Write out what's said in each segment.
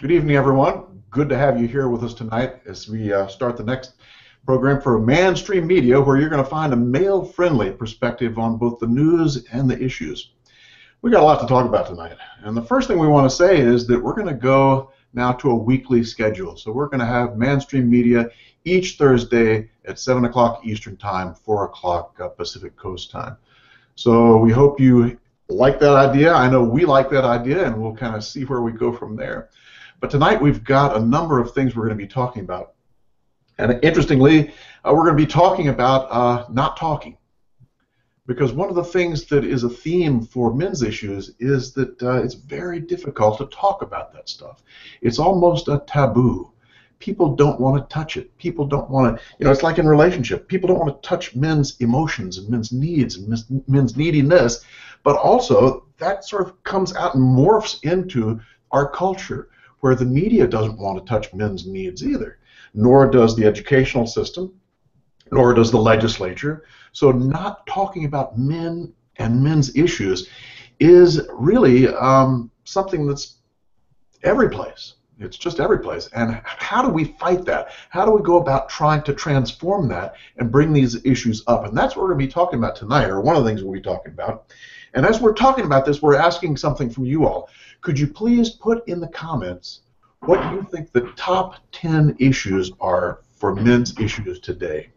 Good evening, everyone. Good to have you here with us tonight as we start the next program for MANstream Media, where you're going to find a male-friendly perspective on both the news and the issues. We got a lot to talk about tonight, and the first thing we want to say is that we're going to go now to a weekly schedule. So we're going to have MANstream Media each Thursday at 7 o'clock Eastern Time, 4 o'clock Pacific Coast Time. So we hope you like that idea. I know we like that idea, and we'll kind of see where we go from there. But tonight we've got a number of things we're going to be talking about. And interestingly, we're going to be talking about not talking. Because one of the things that is a theme for men's issues is that it's very difficult to talk about that stuff. It's almost a taboo. People don't want to touch it. People don't want to, it's like in relationship. People don't want to touch men's emotions and men's needs and men's neediness. But also, that sort of comes out and morphs into our culture, where the media doesn't want to touch men's needs either, nor does the educational system, nor does the legislature. So not talking about men and men's issues is really something that's every place. It's just every place. And how do we fight that? How do we go about trying to transform that and bring these issues up? And that's what we're going to be talking about tonight, or one of the things we'll be talking about. And as we're talking about this, we're asking something from you all. Could you please put in the comments what you think the top 10 issues are for men's issues today?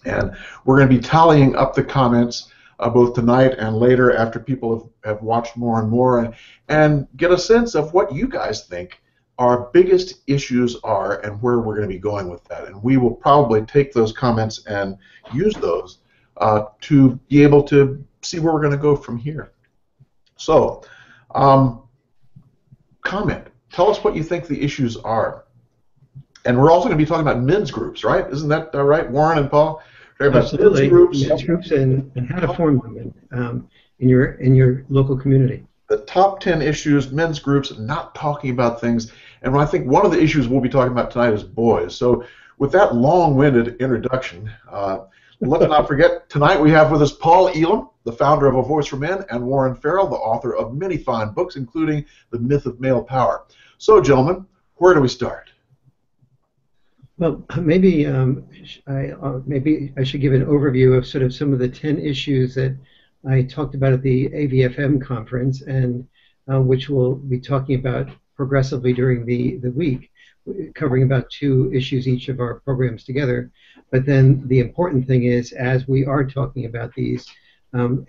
And we're going to be tallying up the comments both tonight and later after people have watched more and more, and get a sense of what you guys think our biggest issues are and where we're going to be going with that. And we will probably take those comments and use those to be able to see where we're going to go from here. So, comment. Tell us what you think the issues are. And we're also going to be talking about men's groups, right? Isn't that right, Warren and Paul? Absolutely. Men's groups and how to form them in your local community. The top 10 issues, men's groups, not talking about things. And I think one of the issues we'll be talking about tonight is boys. So with that long-winded introduction, let's not forget, tonight we have with us Paul Elam, the founder of A Voice for Men, and Warren Farrell, the author of many fine books, including The Myth of Male Power. So, gentlemen, where do we start? Well, maybe I should give an overview of sort of some of the 10 issues that I talked about at the AVFM conference, and which we'll be talking about progressively during the week, covering about 2 issues each of our programs together. But then the important thing is, as we are talking about these,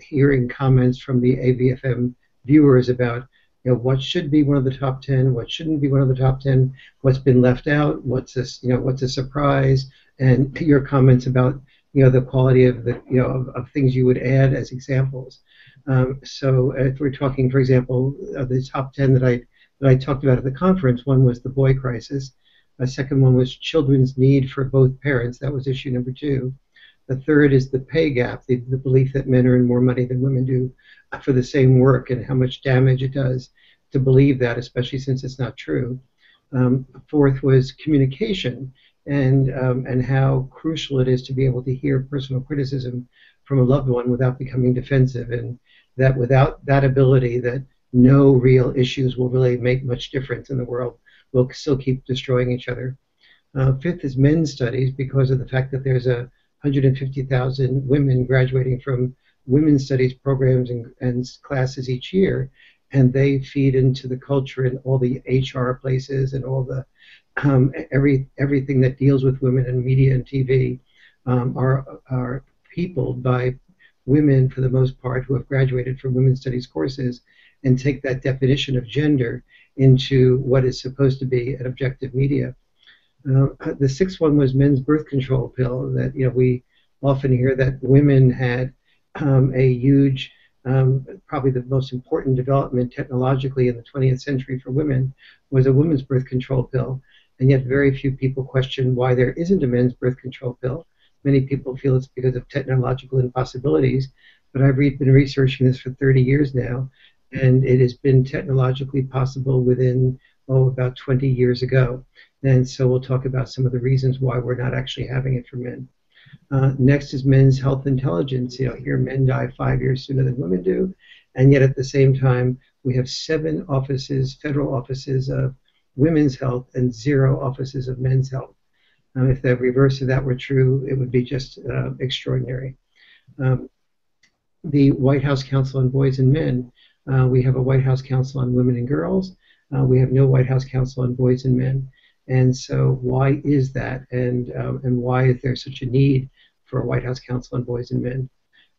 hearing comments from the AVFM viewers about what should be one of the top 10, what shouldn't be one of the top 10, what's been left out, what's a surprise, and your comments about the quality of the of things you would add as examples. So if we're talking, for example, the top 10 that I talked about at the conference, one was the boy crisis. A second one was children's need for both parents. That was issue number 2. The third is the pay gap, the belief that men earn more money than women do for the same work, and how much damage it does to believe that, especially since it's not true. Fourth was communication, and how crucial it is to be able to hear personal criticism from a loved one without becoming defensive, and that without that ability, that no real issues will really make much difference in the world. We'll still keep destroying each other. Fifth is men's studies, because of the fact that there's 150,000 women graduating from women's studies programs and classes each year, and they feed into the culture in all the HR places and all the everything that deals with women in media and TV are peopled by women, for the most part, who have graduated from women's studies courses and take that definition of gender into what is supposed to be an objective media. The sixth one was men's birth control pill, that we often hear that women had a huge, probably the most important development technologically in the 20th century for women was a women's birth control pill, and yet very few people question why there isn't a men's birth control pill. Many people feel it's because of technological impossibilities, but I've been researching this for 30 years now, and it has been technologically possible within, about 20 years ago. And so we'll talk about some of the reasons why we're not actually having it for men. Next is men's health intelligence. Here men die 5 years sooner than women do, and yet at the same time we have 7 offices, federal offices of women's health and 0 offices of men's health. If the reverse of that were true, it would be just extraordinary. The White House Council on Boys and Men, we have a White House Council on Women and Girls. We have no White House Council on Boys and Men. And so why is that? And why is there such a need for a White House Council on Boys and Men?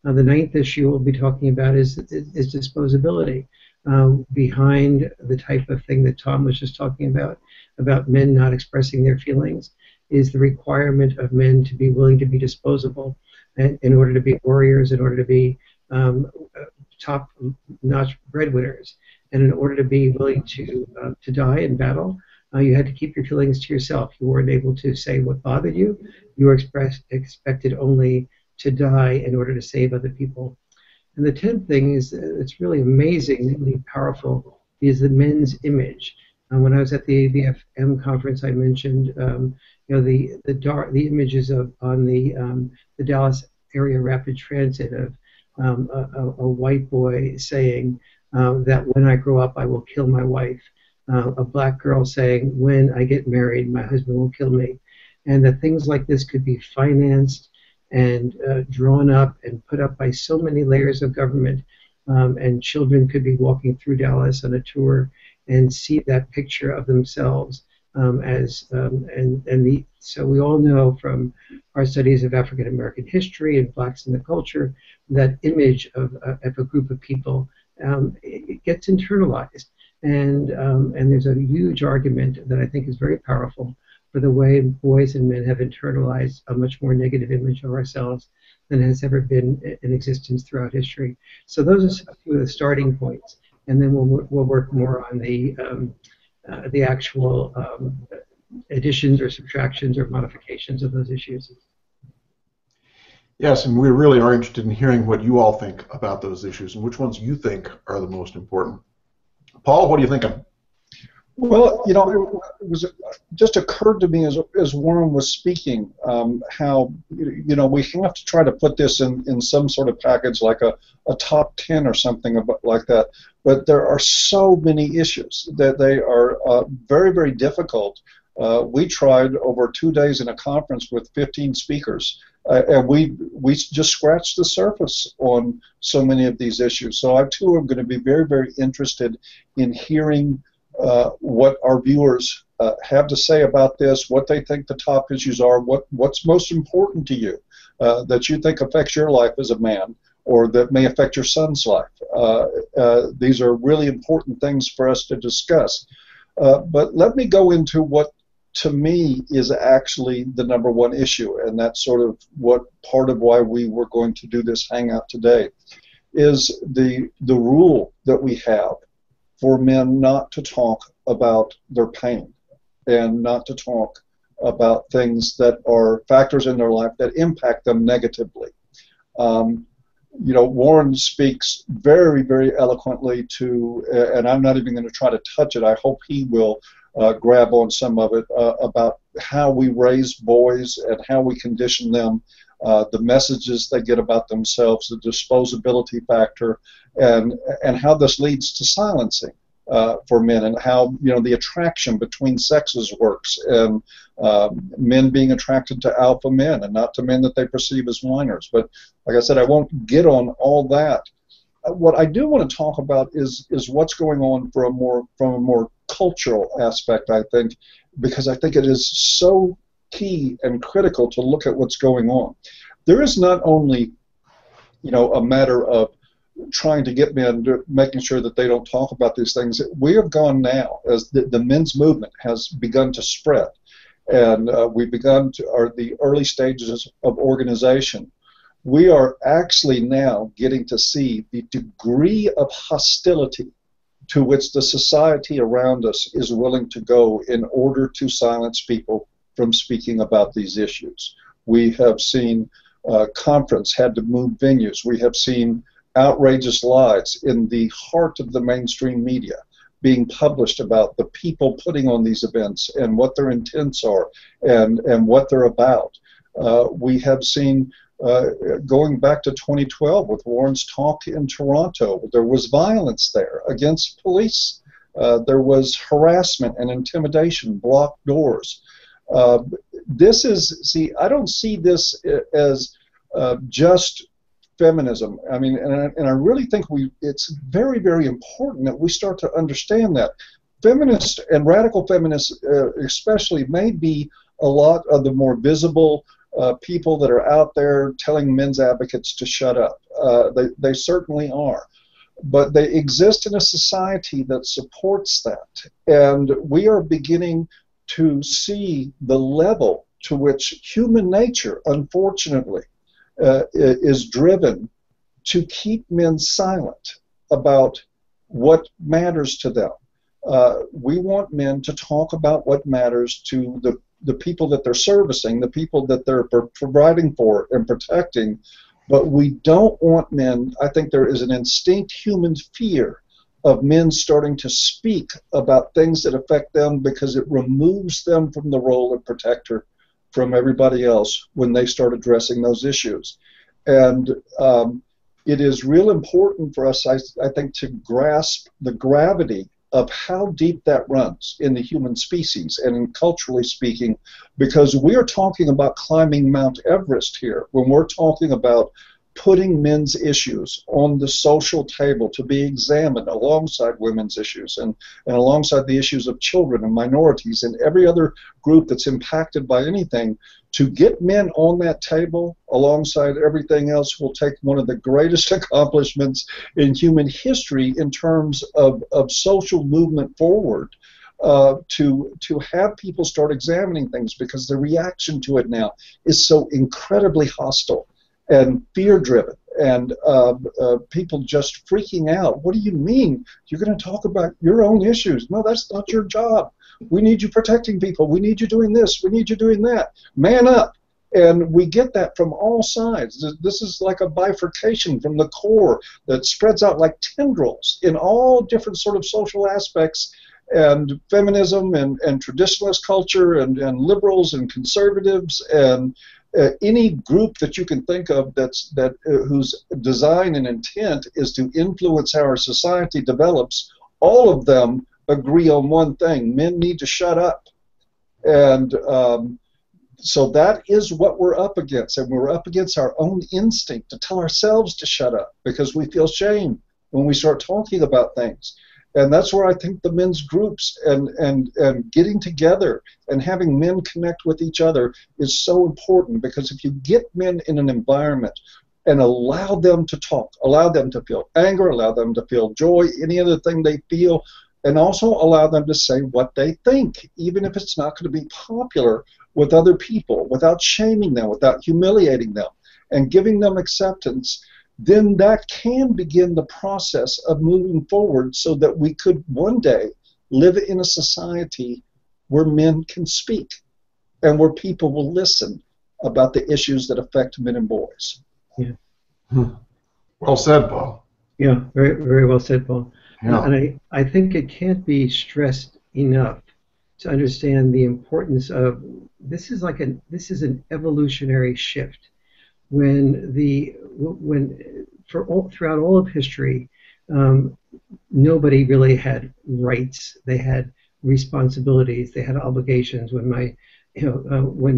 The 9th issue we'll be talking about is disposability. Behind the type of thing that Tom was just talking about men not expressing their feelings, is the requirement of men to be willing to be disposable in order to be warriors, in order to be top-notch breadwinners, and in order to be willing to die in battle. You had to keep your feelings to yourself. You weren't able to say what bothered you. You were expected only to die in order to save other people. And the 10th thing is, it's really amazingly powerful, is the men's image. When I was at the AVFM conference, I mentioned the images on the Dallas area rapid transit of a white boy saying that when I grow up I will kill my wife. A black girl saying, when I get married, my husband will kill me. And that things like this could be financed and drawn up and put up by so many layers of government, and children could be walking through Dallas on a tour and see that picture of themselves so we all know from our studies of African American history and blacks in the culture that image of a group of people it gets internalized. And there's a huge argument that I think is very powerful for the way boys and men have internalized a much more negative image of ourselves than has ever been in existence throughout history. So those are a few of the starting points, and then we'll work more on the actual additions or subtractions or modifications of those issues. Yes, and we really are interested in hearing what you all think about those issues and which ones you think are the most important. Paul, what are you thinking? Well, it was just occurred to me as Warren was speaking how we have to try to put this in some sort of package like a top 10 or something like that. But there are so many issues that they are very, very difficult. We tried over 2 days in a conference with 15 speakers, and we just scratched the surface on so many of these issues. So I too am going to be very, very interested in hearing what our viewers have to say about this, what they think the top issues are, what's most important to you that you think affects your life as a man, or that may affect your son's life. These are really important things for us to discuss. But let me go into what, to me, is actually the #1 issue, and that's sort of what part of why we were going to do this hangout today, is the rule that we have for men not to talk about their pain and not to talk about things that are factors in their life that impact them negatively. Warren speaks very, very eloquently to, and I'm not even going to try to touch it, I hope he will grab on some of it, about how we raise boys and how we condition them, the messages they get about themselves, the disposability factor, and how this leads to silencing for men, and how the attraction between sexes works, and men being attracted to alpha men and not to men that they perceive as whiners. But like I said, I won't get on all that. What I do want to talk about is what's going on from a more cultural aspect, I think, because I think it is so key and critical to look at what's going on. There is not only a matter of trying to get men to making sure that they don't talk about these things. We have gone now, as the men's movement has begun to spread, and we've begun to the early stages of organization. We are actually now getting to see the degree of hostility to which the society around us is willing to go in order to silence people from speaking about these issues. We have seen conference had to move venues. We have seen outrageous lies in the heart of the mainstream media being published about the people putting on these events and what their intents are and what they're about. We have seen, going back to 2012 with Warren's talk in Toronto, there was violence there against police There was harassment and intimidation, blocked doors. I don't see this as just feminism. I mean, and I really think it's very, very important that we start to understand that. Feminists and radical feminists especially may be a lot of the more visible people that are out there telling men's advocates to shut up. They certainly are. But they exist in a society that supports that. And we are beginning to see the level to which human nature, unfortunately, is driven to keep men silent about what matters to them. We want men to talk about what matters to the people that they're servicing, the people that they're providing for and protecting, but we don't want men. I think there is an instinct human fear of men starting to speak about things that affect them because it removes them from the role of protector from everybody else when they start addressing those issues. And it is real important for us, I think, to grasp the gravity of how deep that runs in the human species and culturally speaking, because we are talking about climbing Mount Everest here when we're talking about putting men's issues on the social table to be examined alongside women's issues and alongside the issues of children and minorities and every other group that's impacted by anything. To get men on that table alongside everything else will take one of the greatest accomplishments in human history in terms of social movement forward. To have people start examining things, because the reaction to it now is so incredibly hostile and fear-driven, and people just freaking out. What do you mean? You're going to talk about your own issues? No, that's not your job. We need you protecting people. We need you doing this. We need you doing that. Man up. And we get that from all sides. This is like a bifurcation from the core that spreads out like tendrils in all different sort of social aspects, and feminism and traditionalist culture and liberals and conservatives and any group that you can think of whose design and intent is to influence how our society develops. All of them agree on one thing: men need to shut up. And so that is what we're up against, and we're up against our own instinct to tell ourselves to shut up because we feel shame when we start talking about things. And that's where I think the men's groups and getting together and having men connect with each other is so important, because if you get men in an environment and allow them to talk, allow them to feel anger, allow them to feel joy, any other thing they feel, and also allow them to say what they think, even if it's not going to be popular with other people, without shaming them, without humiliating them, and giving them acceptance, then that can begin the process of moving forward so that we could one day live in a society where men can speak and where people will listen about the issues that affect men and boys. Yeah. Well said, Paul. Yeah, very, very well said, Paul. Yeah. And I think it can't be stressed enough to understand the importance of this is an evolutionary shift. Throughout all of history, nobody really had rights. They had responsibilities. They had obligations. When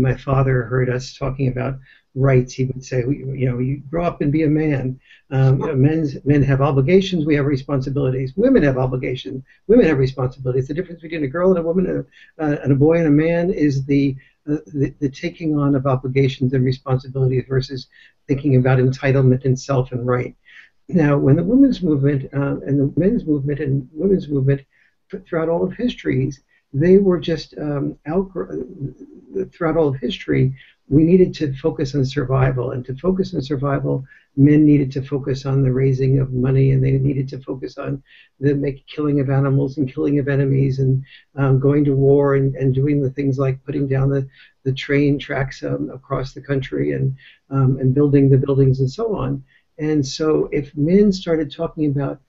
my father heard us talking about rights, he would say, you grow up and be a man. Men have obligations. We have responsibilities. Women have obligations. Women have responsibilities. The difference between a girl and a woman and a boy and a man is the taking on of obligations and responsibilities versus thinking about entitlement and self and right. Now, when the women's movement and the men's movement and women's movement throughout all of history, they were just throughout all of history, we needed to focus on survival, and to focus on survival, men needed to focus on the raising of money, and they needed to focus on the killing of animals and killing of enemies, and going to war and doing the things like putting down the train tracks across the country and building the buildings and so on. And so if men started talking about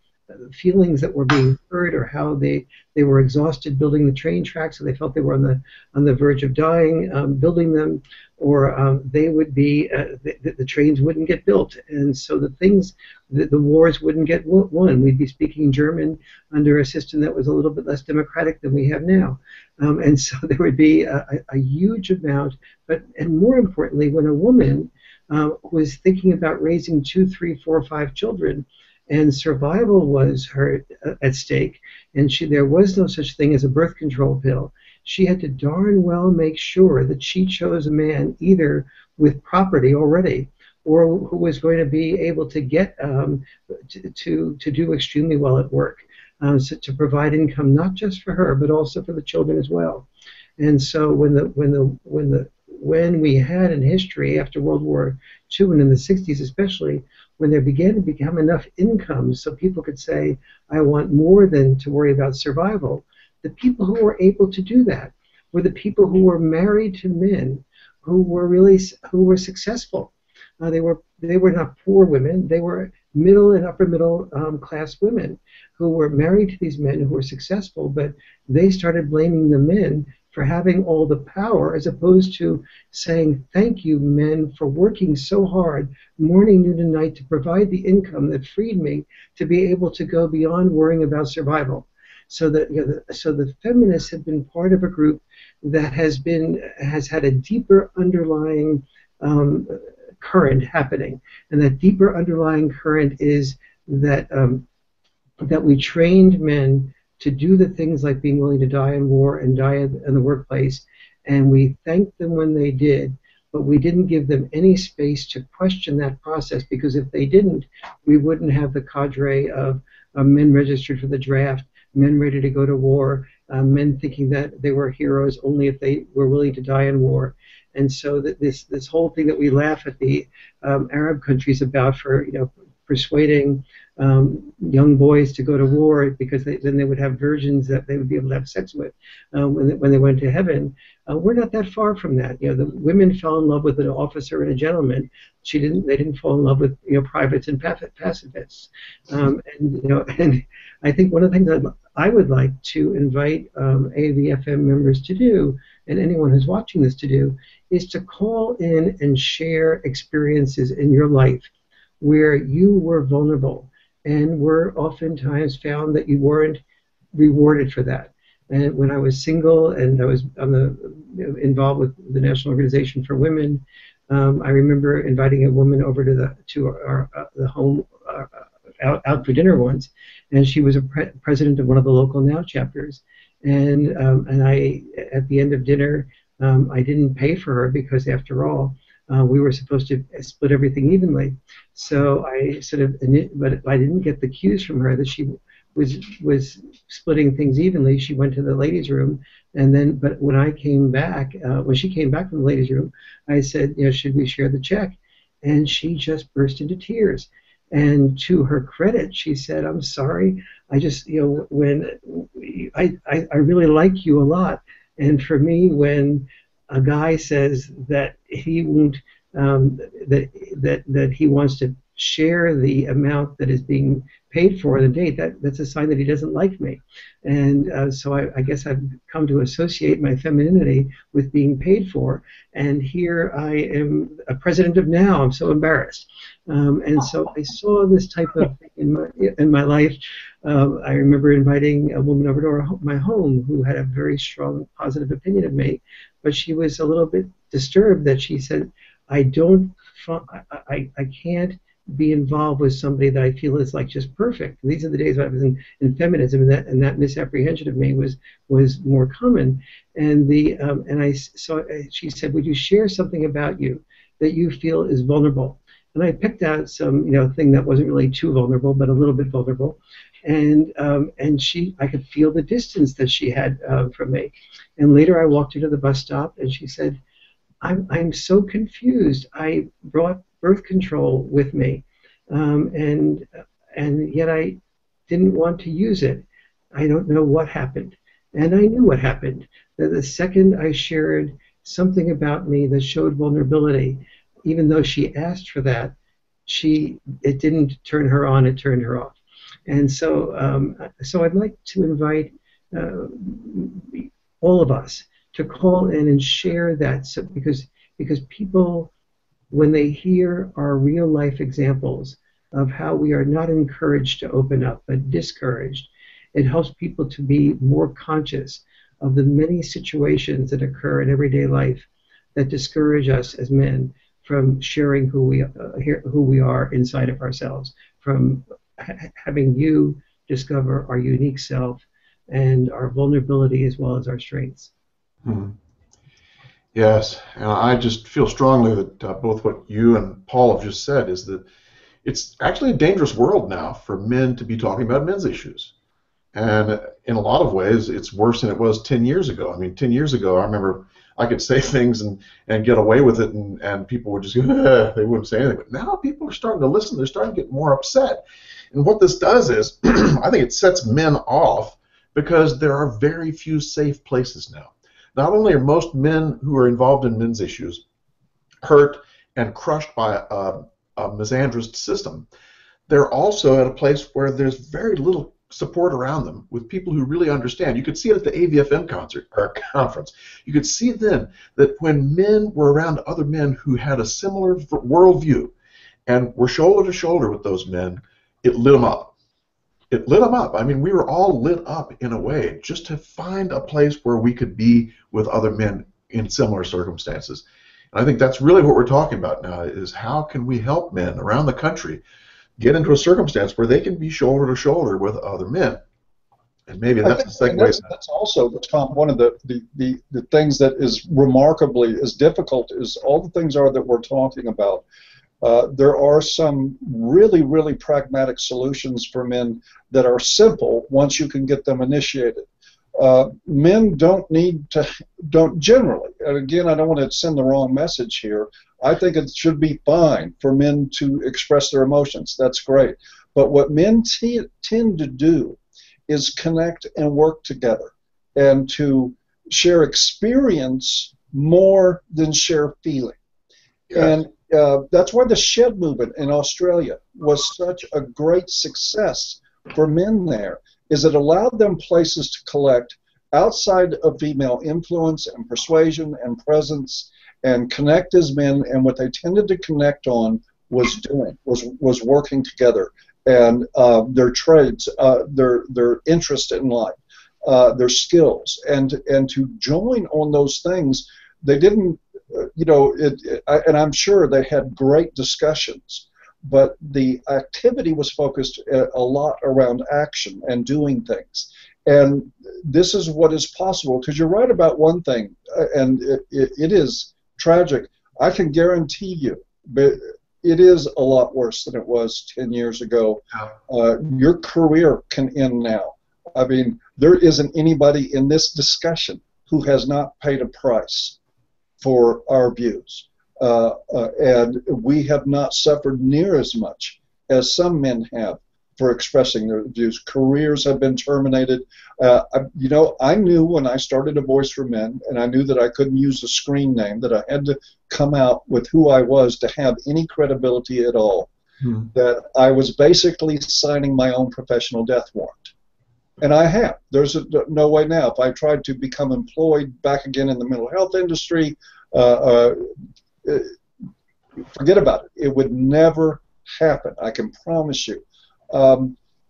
feelings that were being hurt, or how they were exhausted building the train tracks, so they felt they were on the verge of dying building them, or they would be the trains wouldn't get built, and so the wars wouldn't get won. We'd be speaking German under a system that was a little bit less democratic than we have now, and so there would be a huge amount. And more importantly, when a woman was thinking about raising 2, 3, 4, 5 children, and survival was her at stake, and there was no such thing as a birth control pill, she had to darn well make sure that she chose a man either with property already, or who was going to be able to get to do extremely well at work, so to provide income not just for her but also for the children as well. And so when we had in history after World War II, and in the 60s especially, when there began to become enough income so people could say, I want more than to worry about survival, the people who were able to do that were the people who were married to men who were successful. They were not poor women. They were middle and upper middle class women who were married to these men who were successful, but they started blaming the men for having all the power, as opposed to saying, thank you, men, for working so hard morning, noon, and night to provide the income that freed me to be able to go beyond worrying about survival. So that so the feminists have been part of a group that has had a deeper underlying current happening, and that deeper underlying current is that that we trained men to do the things like being willing to die in war and die in the workplace, and we thanked them when they did, but we didn't give them any space to question that process, because if they didn't, we wouldn't have the cadre of men registered for the draft, men ready to go to war, men thinking that they were heroes only if they were willing to die in war. And so this whole thing that we laugh at the Arab countries about for persuading young boys to go to war, because then they would have virgins that they would be able to have sex with when they went to heaven. We're not that far from that. The women fell in love with an officer and a gentleman. They didn't fall in love with privates and pacifists. And I think one of the things that I would like to invite AVFM members to do, and anyone who's watching this to do, is to call in and share experiences in your life where you were vulnerable and were oftentimes found that you weren't rewarded for that. And when I was single and I was involved with the National Organization for Women, I remember inviting a woman over to the home out for dinner once, and she was a president of one of the local NOW chapters. And I, at the end of dinner, I didn't pay for her because, after all, we were supposed to split everything evenly. So I but I didn't get the cues from her that she was splitting things evenly. She went to the ladies' room, but when I came back, when she came back from the ladies' room, I said, should we share the check? And she just burst into tears. And to her credit, she said, I'm sorry, I just, when I really like you a lot. And for me, when a guy says that he won't, that he wants to share the amount that is being paid for the date, that's a sign that he doesn't like me. And so I guess I've come to associate my femininity with being paid for. And here I am a president of NOW. I'm so embarrassed. And so I saw this type of thing in my life. I remember inviting a woman over to my home who had a very strong positive opinion of me, but she was a little bit disturbed that she said, I can't be involved with somebody that I feel is like just perfect. And these are the days when I was in feminism, and that misapprehension of me was more common. And she said, would you share something about you that you feel is vulnerable? And I picked out some thing that wasn't really too vulnerable, but a little bit vulnerable. And I could feel the distance that she had from me. And later I walked her to the bus stop, and she said, I'm so confused. I brought birth control with me, and yet I didn't want to use it. I don't know what happened. And I knew what happened. That the second I shared something about me that showed vulnerability, even though she asked for that, it didn't turn her on, it turned her off. And so I'd like to invite uh, all of us to call in and share that, so, because people, when they hear our real life examples of how we are not encouraged to open up but discouraged, it helps people to be more conscious of the many situations that occur in everyday life that discourage us as men from sharing who we are inside of ourselves, from having you discover our unique self and our vulnerability as well as our strengths. Hmm. Yes, and I just feel strongly that both what you and Paul have just said is that it's actually a dangerous world now for men to be talking about men's issues. And in a lot of ways, it's worse than it was 10 years ago. I mean, 10 years ago, I remember I could say things and get away with it, and people would just go, they wouldn't say anything. But now people are starting to listen. They're starting to get more upset. And what this does is, I think it sets men off because there are very few safe places now. Not only are most men who are involved in men's issues hurt and crushed by a misandrist system, they're also at a place where there's very little support around them with people who really understand. You could see it at the AVFM conference. You could see then that when men were around other men who had a similar worldview and were shoulder to shoulder with those men, it lit them up. It lit them up. I mean, we were all lit up in a way just to find a place where we could be with other men in similar circumstances. And I think that's really what we're talking about now, is how can we help men around the country get into a circumstance where they can be shoulder to shoulder with other men. And maybe that's the second way. That's also, Tom, one of the things that is remarkably as difficult as all the things are that we're talking about. There are some really, really pragmatic solutions for men that are simple once you can get them initiated. Men don't generally, and again, I don't want to send the wrong message here, I think it should be fine for men to express their emotions. That's great. But what men tend to do is connect and work together and to share experience more than share feeling. Yes. And that's why the Shed movement in Australia was such a great success for men there, is it allowed them places to collect outside of female influence and persuasion and presence and connect as men, and what they tended to connect on was was working together, and their trades, their interest in life, their skills, and to join on those things. They didn't, and I'm sure they had great discussions, but the activity was focused a lot around action and doing things. And this is what is possible, because you're right about one thing, and it is tragic. I can guarantee you, but it is a lot worse than it was 10 years ago. Your career can end now. I mean, there isn't anybody in this discussion who has not paid a price for our views. And we have not suffered near as much as some men have for expressing their views. Careers have been terminated. I knew when I started A Voice for Men, and I knew that I couldn't use a screen name, that I had to come out with who I was to have any credibility at all, that I was basically signing my own professional death warrant. And I have. There's no way now. If I tried to become employed back again in the mental health industry, forget about it. It would never happen. I can promise you.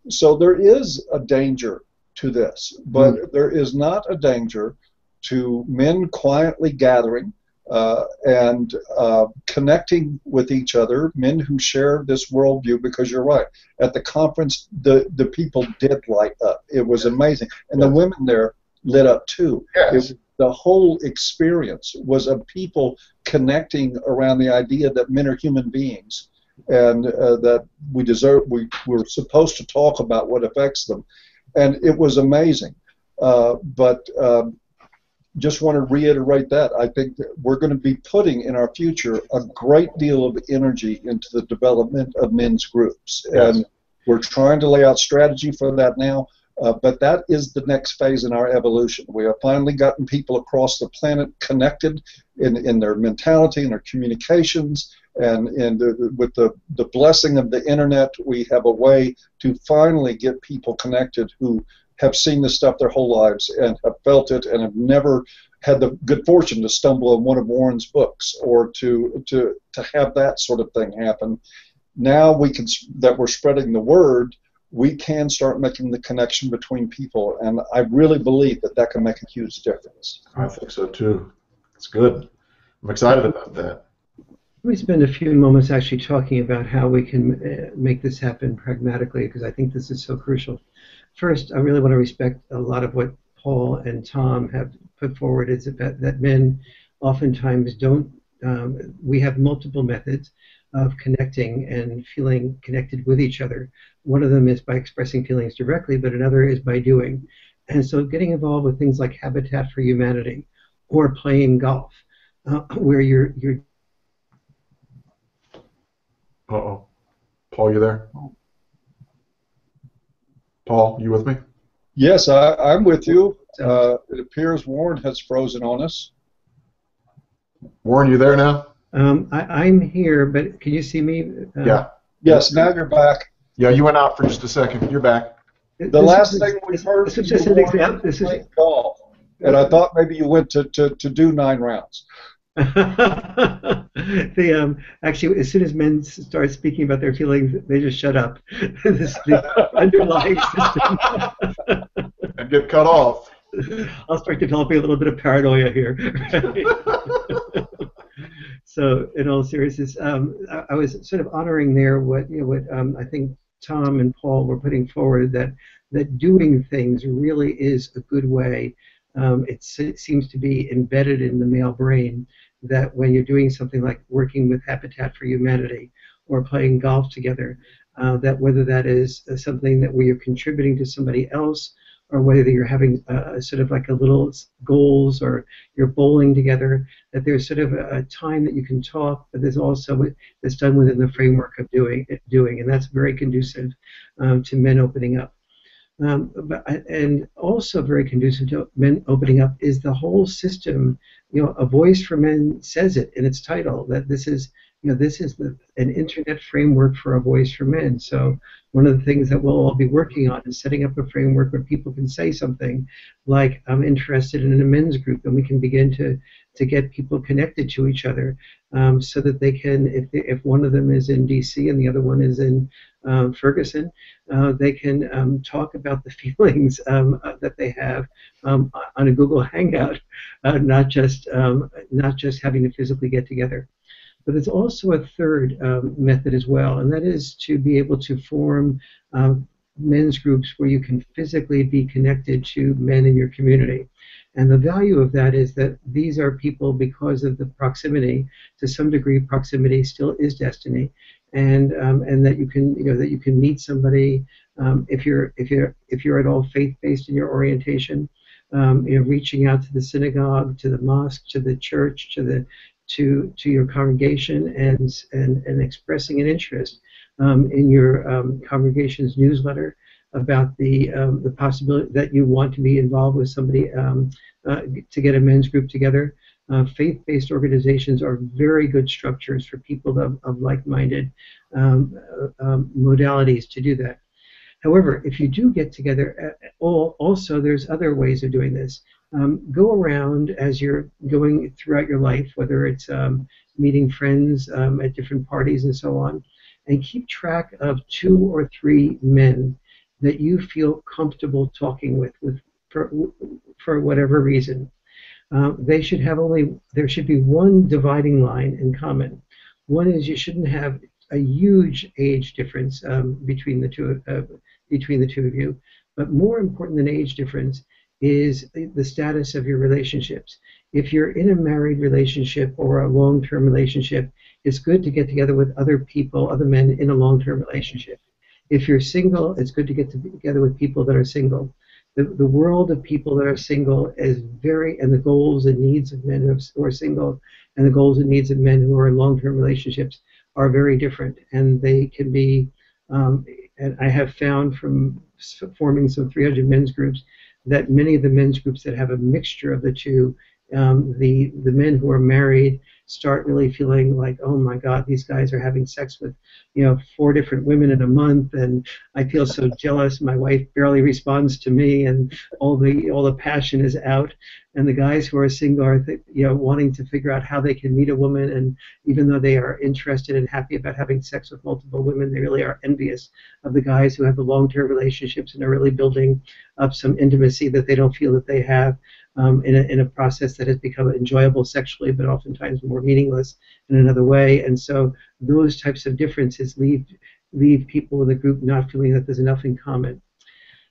So there is a danger to this, but there is not a danger to men quietly gathering and connecting with each other, men who share this worldview, because you're right. At the conference, the people did light up. It was amazing. And the women there lit up too. Yes. The whole experience was of people connecting around the idea that men are human beings, and that we're supposed to talk about what affects them. And it was amazing. But just want to reiterate that. I think that we're going to be putting in our future a great deal of energy into the development of men's groups. Yes. And we're trying to lay out strategy for that now. But that is the next phase in our evolution. We have finally gotten people across the planet connected in their mentality and their communications, and with the blessing of the internet, we have a way to finally get people connected who have seen this stuff their whole lives and have felt it and have never had the good fortune to stumble on one of Warren's books or to have that sort of thing happen. Now that we're spreading the word, we can start making the connection between people, and I really believe that can make a huge difference. I think so too. It's good. I'm excited about that. Let me spend a few moments actually talking about how we can make this happen pragmatically, because I think this is so crucial. First, I really want to respect a lot of what Paul and Tom have put forward, is that men oftentimes don't, we have multiple methods of connecting and feeling connected with each other. One of them is by expressing feelings directly, but another is by doing. And so getting involved with things like Habitat for Humanity or playing golf, where you're Uh-oh. Paul, you there? Paul, you with me? Yes, I'm with you. It appears Warren has frozen on us. Warren, you there now? I'm here, but can you see me? Yeah. Yes, now you're back. Yeah, you went out for just a second. You're back. The last thing we heard this is just an example. This is golf, and I thought maybe you went to do 9 rounds. Actually, as soon as men start speaking about their feelings, they just shut up. The underlying system. And get cut off. I'll start developing a little bit of paranoia here. So, in all seriousness, I was sort of honoring there what I think Tom and Paul were putting forward, that doing things really is a good way. It seems to be embedded in the male brain that when you're doing something like working with Habitat for Humanity or playing golf together, that whether that is something that where you're contributing to somebody else, or whether you're having sort of like a little goals, or you're bowling together, that there's sort of a time that you can talk, but there's also that's done within the framework of doing, and that's very conducive to men opening up. And also very conducive to men opening up is the whole system. A Voice for Men says it in its title, that this is an internet framework for a voice for men. So one of the things that we'll all be working on is setting up a framework where people can say something like, I'm interested in a men's group, and we can begin to get people connected to each other, so that they can, if one of them is in DC and the other one is in Ferguson, they can talk about the feelings that they have on a Google Hangout, not just having to physically get together. But there's also a third method as well, and that is to be able to form men's groups where you can physically be connected to men in your community. And the value of that is that these are people, because of the proximity, to some degree proximity still is destiny, and that you can meet somebody if you're at all faith-based in your orientation, reaching out to the synagogue, to the mosque, to the church, to your congregation, and expressing an interest in your congregation's newsletter about the possibility that you want to be involved with somebody to get a men's group together. Faith-based organizations are very good structures for people of like-minded modalities to do that. However, if you do get together, also there's other ways of doing this. Go around as you're going throughout your life, whether it's meeting friends at different parties and so on, and keep track of 2 or 3 men that you feel comfortable talking with for whatever reason. There should be one dividing line in common. One is you shouldn't have a huge age difference between the two of you, but more important than age difference is the status of your relationships. If you're in a married relationship or a long-term relationship, it's good to get together with other people, other men in a long-term relationship. If you're single, it's good to get together with people that are single. The world of people that are single is and the goals and needs of men who are single and the goals and needs of men who are in long-term relationships are very different, and they can be and I have found from forming some 300 men's groups that many of the men's groups that have a mixture of the two, the men who are married start really feeling like, oh my God, these guys are having sex with, 4 different women in a month, and I feel so jealous. My wife barely responds to me, and all the passion is out. And the guys who are single are, wanting to figure out how they can meet a woman, and even though they are interested and happy about having sex with multiple women, they really are envious of the guys who have the long-term relationships and are really building up some intimacy that they don't feel that they have. In a process that has become enjoyable sexually, but oftentimes more meaningless in another way. And so those types of differences leave people in the group not feeling that there's enough in common.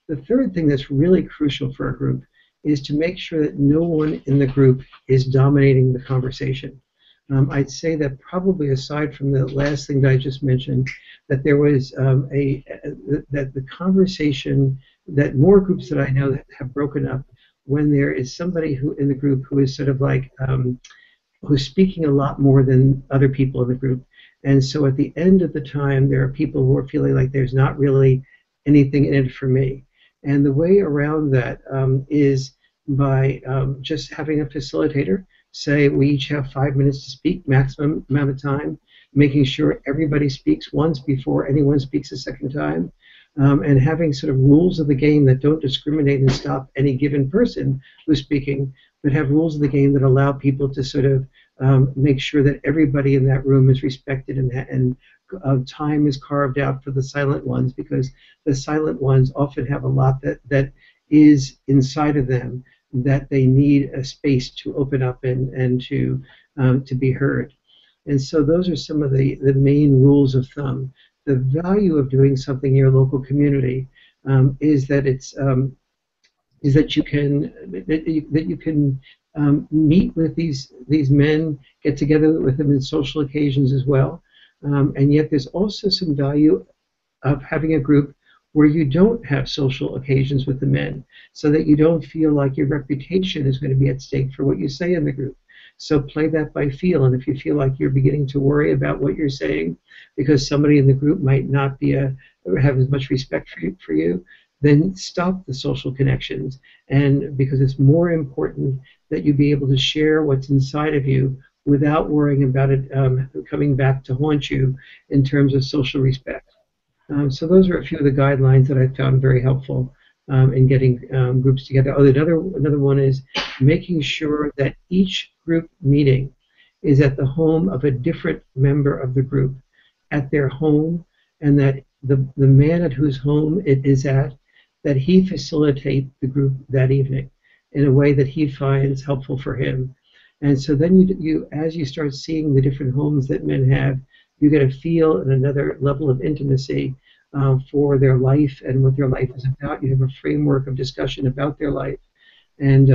The third thing that's really crucial for a group is to make sure that no one in the group is dominating the conversation. I'd say that probably aside from the last thing that I just mentioned, that there was that the conversation, that more groups that I know that have broken up when there is somebody who in the group who is sort of like who's speaking a lot more than other people in the group. And so at the end of the time, there are people who are feeling like there's not really anything in it for me. And the way around that is by just having a facilitator say we each have 5 minutes to speak, maximum amount of time, making sure everybody speaks once before anyone speaks a second time. And having sort of rules of the game that don't discriminate and stop any given person who's speaking, but have rules of the game that allow people to sort of make sure that everybody in that room is respected, and time is carved out for the silent ones, because the silent ones often have a lot that is inside of them that they need a space to open up and to be heard. And so those are some of the main rules of thumb. The value of doing something in your local community is that you can meet with these men, get together with them in social occasions as well, and yet there's also some value of having a group where you don't have social occasions with the men, so that you don't feel like your reputation is going to be at stake for what you say in the group. So play that by feel, and if you feel like you're beginning to worry about what you're saying because somebody in the group might not be have as much respect for you, then stop the social connections, and because it's more important that you be able to share what's inside of you without worrying about it coming back to haunt you in terms of social respect. So those are a few of the guidelines that I found very helpful in getting groups together. Oh, another one is making sure that each group meeting is at the home of a different member of the group, at their home, and that the man at whose home it is at, that he facilitate the group that evening in a way that he finds helpful for him. And so then you as you start seeing the different homes that men have, you get a feel and another level of intimacy for their life and what their life is about. You have a framework of discussion about their life. And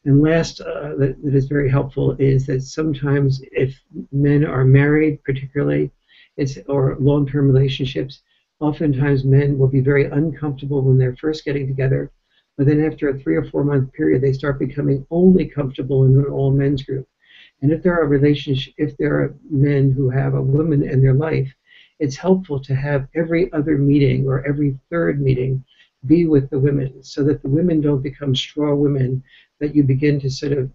last, that is very helpful, is that sometimes if men are married, particularly, or long-term relationships, oftentimes men will be very uncomfortable when they're first getting together, but then after a 3 or 4 month period, they start becoming only comfortable in an all-men's group. And if there are men who have a woman in their life, it's helpful to have every other meeting or every third meeting be with the women, so that the women don't become straw women, that you begin to sort of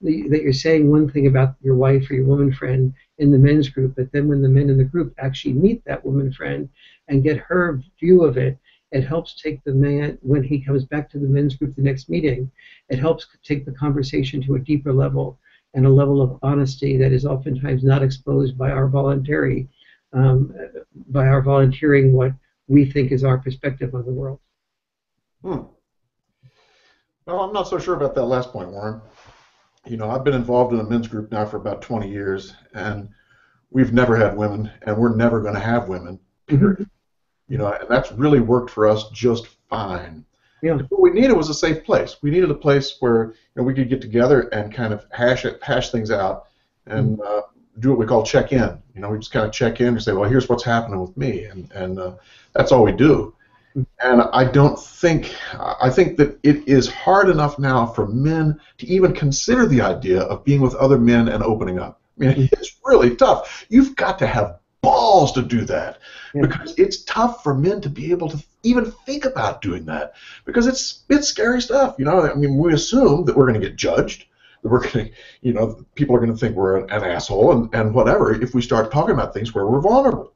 that you're saying one thing about your wife or your woman friend in the men's group, but then when the men in the group actually meet that woman friend and get her view of it, it helps take the man, when he comes back to the men's group the next meeting, it helps take the conversation to a deeper level and a level of honesty that is oftentimes not exposed by our volunteering what we think is our perspective on the world. Well, I'm not so sure about that last point, Warren. I've been involved in a men's group now for about 20 years, and we've never had women, and we're never going to have women, period. And that's really worked for us just fine. Yeah. What we needed was a safe place. We needed a place where we could get together and kind of hash things out and do what we call check in. We just kind of check in and say, well, here's what's happening with me, and that's all we do. And I think that it is hard enough now for men to even consider the idea of being with other men and opening up. I mean, it's really tough. You've got to have balls to do that, Yeah. because it's tough for men to be able to even think about doing that, because it's scary stuff. I mean, we assume that we're going to get judged, that we're going to, people are going to think we're an asshole and whatever if we start talking about things where we're vulnerable.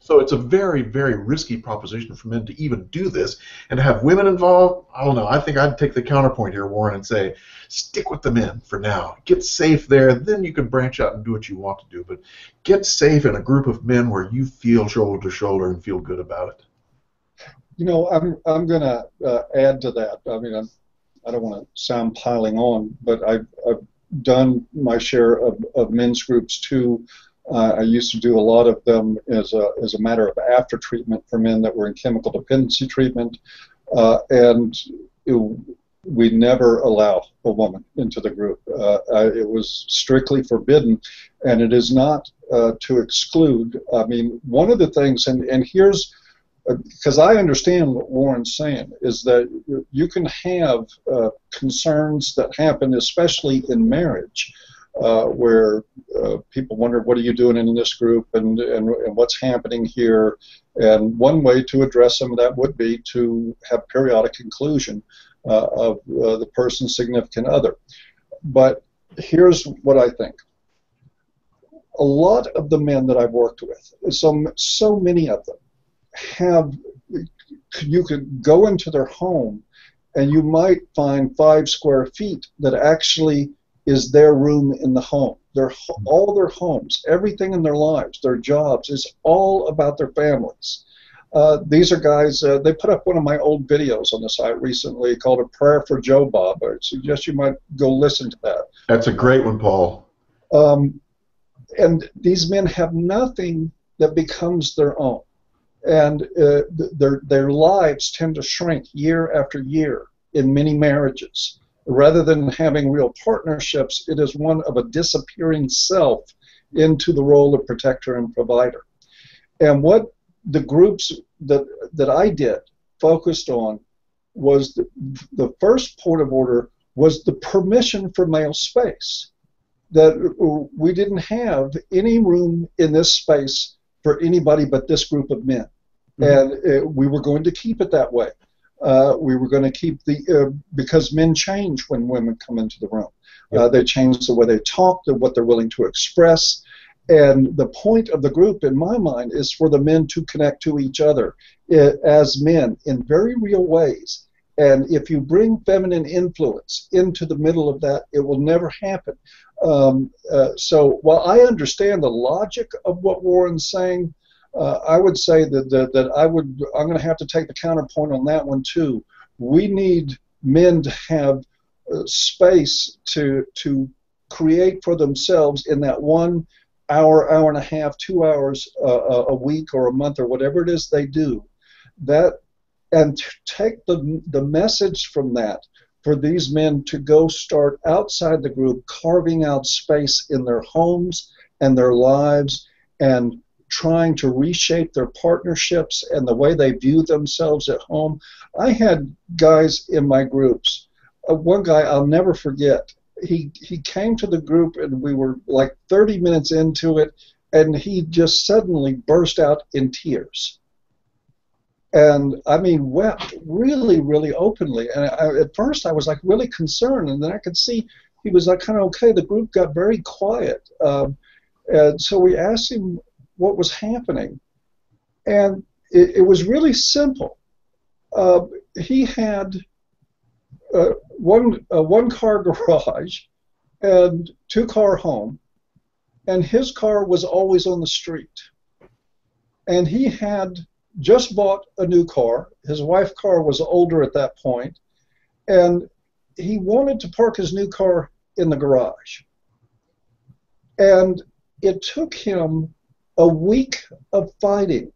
So it's a very, very risky proposition for men to even do this, and to have women involved. I don't know. I think I'd take the counterpoint here, Warren, and say, stick with the men for now. Get safe there, then you can branch out and do what you want to do. But get safe in a group of men where you feel shoulder to shoulder and feel good about it. I'm going to add to that. I mean, I don't want to sound piling on, but I've done my share of men's groups too. I used to do a lot of them as a matter of after treatment for men that were in chemical dependency treatment, and we never allow a woman into the group. It was strictly forbidden, and it is not to exclude. I mean, one of the things, and here's, because I understand what Warren's saying, is that you can have concerns that happen, especially in marriage, where people wonder, what are you doing in this group, and what's happening here? And one way to address some of that would be to have periodic inclusion of the person's significant other. But here's what I think. A lot of the men that I've worked with, so many of them, you could go into their home and you might find 5 square feet that actually is their room in the home. All their homes, everything in their lives, their jobs, is all about their families. These are guys, they put up one of my old videos on the site recently called A Prayer for Joe Bob. I suggest you might go listen to that. That's a great one, Paul. And these men have nothing that becomes their own. And their lives tend to shrink year after year in many marriages. Rather than having real partnerships, it is one of a disappearing self into the role of protector and provider. And what the groups that I did focused on was the first point of order was the permission for male space. That we didn't have any room in this space for anybody but this group of men. And we were going to keep it that way. We were going to keep because men change when women come into the room. They change the way they talk, what they're willing to express. And the point of the group, in my mind, is for the men to connect to each other as men in very real ways. And if you bring feminine influence into the middle of that, it will never happen. So while I understand the logic of what Warren's saying, I would say that I'm going to have to take the counterpoint on that one too. We need men to have space to create for themselves in that 1 hour, hour and a half, 2 hours a week or a month or whatever it is they do. And to take the message from that for these men to go start outside the group, carving out space in their homes and their lives, and trying to reshape their partnerships and the way they view themselves at home. I had guys in my groups. One guy I'll never forget. He came to the group and we were like 30 minutes into it, and he just suddenly burst out in tears. And I mean, wept really, really openly. And at first I was like really concerned, and then I could see he was like kind of okay. The group got very quiet. And so we asked him what was happening, and it was really simple. He had one car garage and 2-car home, and his car was always on the street. And he had just bought a new car. His wife's car was older at that point, and he wanted to park his new car in the garage. And it took him a week of fighting,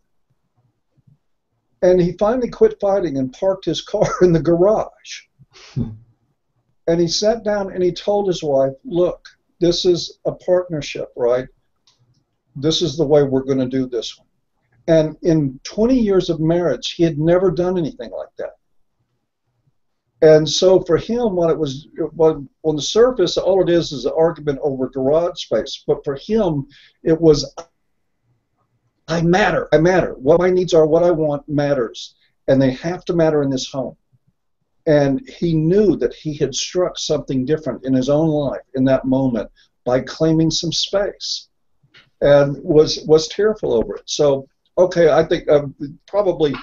and he finally quit fighting and parked his car in the garage. And he sat down and he told his wife, look, this is a partnership, right? This is the way we're going to do this one. And in 20 years of marriage, he had never done anything like that. And so for him, on the surface, all it is an argument over garage space. But for him, it was I matter. I matter. What my needs are, what I want matters. And they have to matter in this home. And he knew that he had struck something different in his own life in that moment by claiming some space, and was tearful over it. So, okay, I think I've probably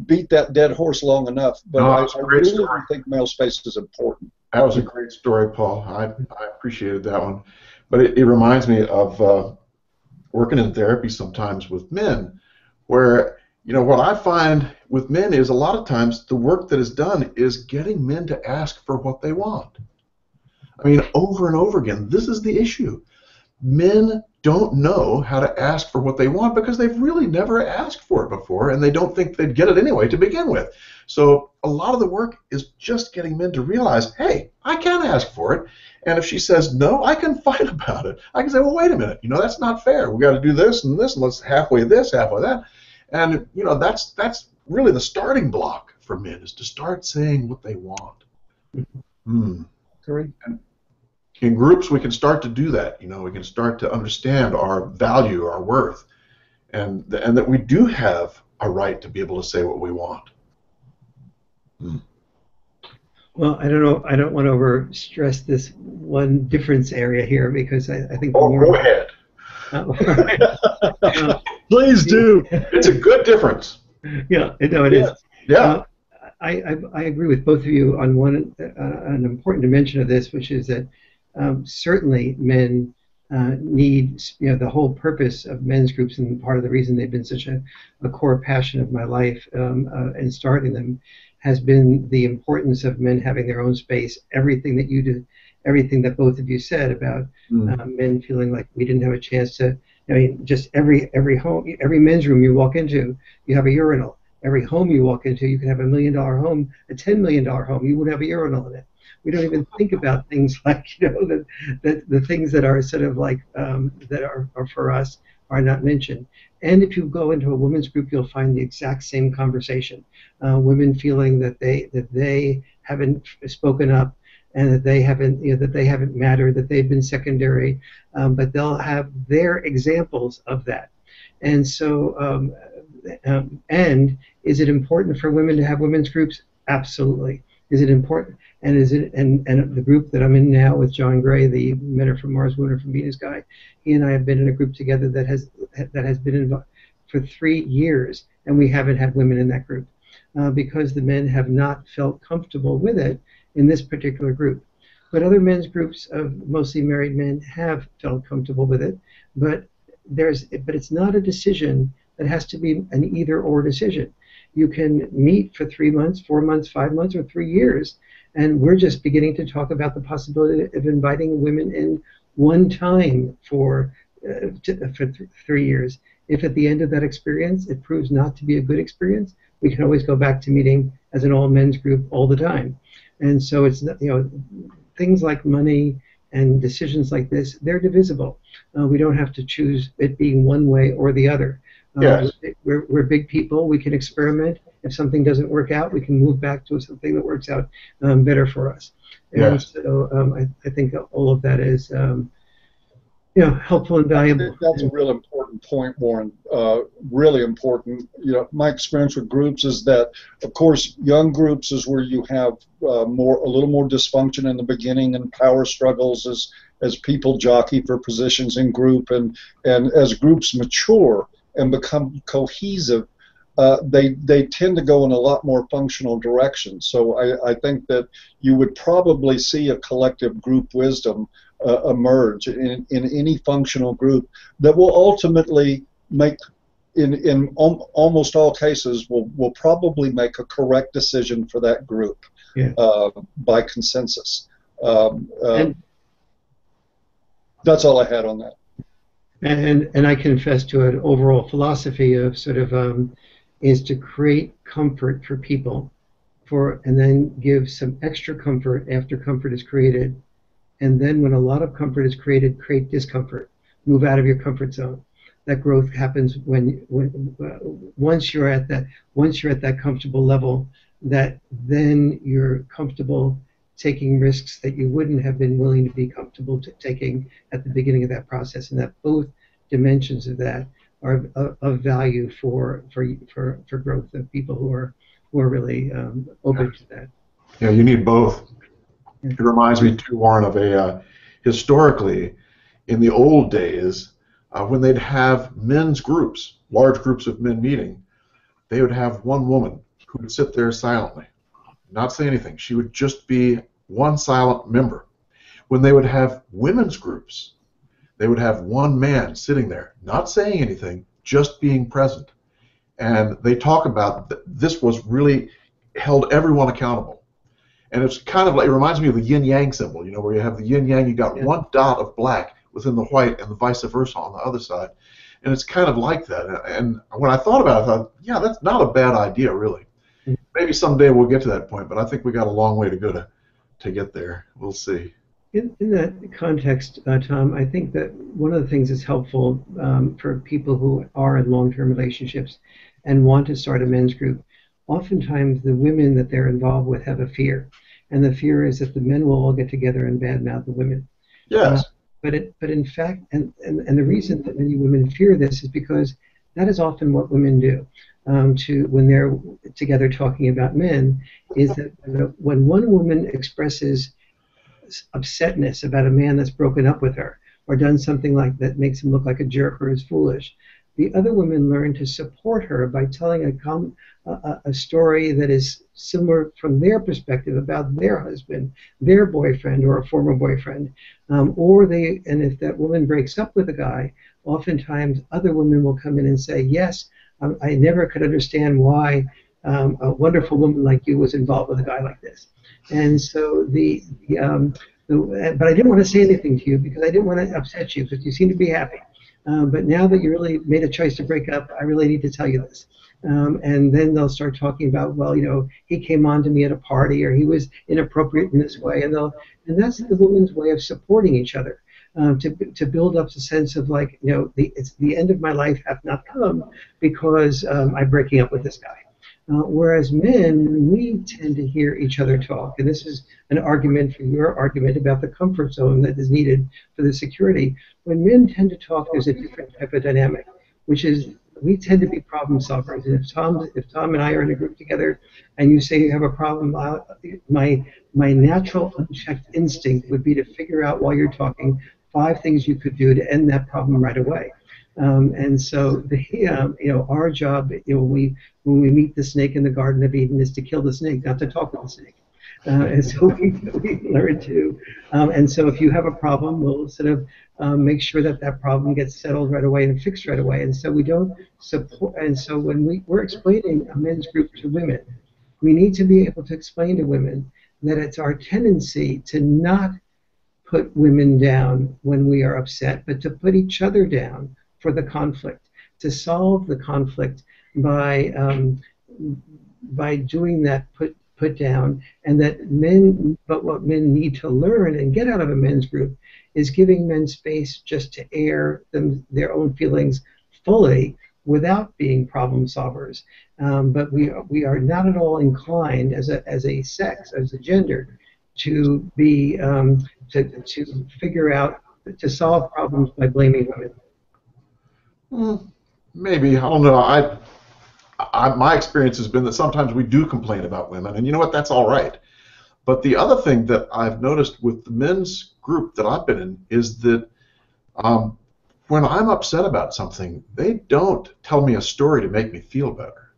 beat that dead horse long enough, but No, I really story. think male space is important. That was a great story, Paul. I appreciated that one. But it reminds me of working in therapy sometimes with men, where, what I find with men is a lot of times the work that is done is getting men to ask for what they want. I mean, over and over again, this is the issue. Men don't know how to ask for what they want because they've really never asked for it before, and they don't think they'd get it anyway to begin with. So a lot of the work is just getting men to realize, hey, I can ask for it, and if she says no, I can fight about it. I can say, well, wait a minute, that's not fair. We got to do this and this, and let's halfway this, halfway that. And that's really the starting block for men, is to start saying what they want. Correct. In groups, we can start to do that. We can start to understand our value, our worth, and that we do have a right to be able to say what we want. Well, I don't know. I don't want to overstress this one difference area here, because I think the more. Go ahead. Please do. It's a good difference. Yeah, no, it is. Yeah. I agree with both of you on an important dimension of this, which is that certainly men need, the whole purpose of men's groups, and part of the reason they've been such a core passion of my life in starting them, has been the importance of men having their own space. Everything that you do, everything that both of you said about men feeling like we didn't have a chance to. Just every home, every men's room you walk into, you have a urinal. Every home you walk into, you can have $1 million home, a $10 million home, you would have a urinal in it. We don't even think about things like, the things that are sort of like, that are for us are not mentioned. And if you go into a women's group, you'll find the exact same conversation. Women feeling that they haven't spoken up, and that they haven't mattered, that they've been secondary, but they'll have their examples of that. And so, and is it important for women to have women's groups? Absolutely. Is it important? And is it? And the group that I'm in now with John Gray, the Men Are From Mars, Women Are From Venus guy, he and I have been in a group together that has been involved for 3 years, and we haven't had women in that group because the men have not felt comfortable with it in this particular group. But other men's groups of mostly married men have felt comfortable with it. But it's not a decision that has to be an either-or decision. You can meet for 3 months, 4 months, 5 months, or 3 years, and we're just beginning to talk about the possibility of inviting women in one time for 3 years. If at the end of that experience it proves not to be a good experience, we can always go back to meeting as an all-men's group all the time. And so it's, things like money and decisions like this, they're divisible. We don't have to choose it being one way or the other. Yes. We're big people. We can experiment. If something doesn't work out, we can move back to something that works out better for us. And Yes. so I think all of that is helpful and valuable. I think that's a real important point, Warren. Really important. My experience with groups is that, of course, young groups is where you have a little more dysfunction in the beginning and power struggles as people jockey for positions in group, and as groups mature and become cohesive, they tend to go in a lot more functional directions. So I think that you would probably see a collective group wisdom emerge in any functional group that will ultimately make, in almost all cases, will probably make a correct decision for that group by consensus. That's all I had on that. And I confess to an overall philosophy of sort of is to create comfort for people, and then give some extra comfort after comfort is created. And then when a lot of comfort is created, create discomfort. Move out of your comfort zone. That growth happens once you're at that comfortable level, that then you're comfortable taking risks that you wouldn't have been willing to be comfortable taking at the beginning of that process. And that both dimensions of that are of value for growth of people who are really open to that. Yeah, you need both. Yeah. It reminds me too, Warren, of a historically, in the old days, when they'd have men's groups, large groups of men meeting, they would have one woman who would sit there silently, not say anything. She would just be one silent member. When they would have women's groups, they would have one man sitting there, not saying anything, just being present. And they talk about this was really held everyone accountable. And it's kind of like, it reminds me of the yin-yang symbol, you know, where you have the yin-yang, you got one dot of black within the white and the vice versa on the other side. And it's kind of like that. And when I thought about it, I thought, yeah, that's not a bad idea, really. Maybe someday we'll get to that point, but I think we got a long way to go to get there. We'll see. In that context, Tom, I think that one of the things that's helpful for people who are in long-term relationships and want to start a men's group, oftentimes the women that they're involved with have a fear. And the fear is that the men will all get together and badmouth the women. Yes. But in fact, and the reason that many women fear this is because that is often what women do when they're together talking about men, is that when one woman expresses upsetness about a man that's broken up with her or done something like that makes him look like a jerk or is foolish, the other women learn to support her by telling a story that is similar from their perspective about their husband, their boyfriend, or a former boyfriend. And if that woman breaks up with a guy, oftentimes other women will come in and say, yes, I never could understand why a wonderful woman like you was involved with a guy like this. And so but I didn't want to say anything to you because I didn't want to upset you because you seem to be happy. But now that you really made a choice to break up, I really need to tell you this. And then they'll start talking about, well, you know, he came on to me at a party, or he was inappropriate in this way, and that's the woman's way of supporting each other, to build up the sense of, like, you know, it's the end of my life hath not come because I'm breaking up with this guy. Whereas men, we tend to hear each other talk, and this is an argument for your argument about the comfort zone that is needed for the security. When men tend to talk, there's a different type of dynamic, which is we tend to be problem solvers. And if Tom and I are in a group together, and you say you have a problem, my natural unchecked instinct would be to figure out while you're talking 5 things you could do to end that problem right away. And so our job, when we meet the snake in the Garden of Eden, is to kill the snake, not to talk with the snake. And so we learn to. And so if you have a problem, we'll sort of make sure that problem gets settled right away and fixed right away. And so we don't support. And so when we're explaining a men's group to women, we need to be able to explain to women that it's our tendency to not put women down when we are upset, but to put each other down for the conflict, to solve the conflict by doing that put down, and but what men need to learn and get out of a men's group is giving men space just to air their own feelings fully without being problem solvers. But we are not at all inclined as a sex, as a gender, to be to figure out, to solve problems by blaming women. Maybe, I don't know. My experience has been that sometimes we do complain about women, and you know what? That's all right. But the other thing that I've noticed with the men's group that I've been in is that when I'm upset about something, they don't tell me a story to make me feel better.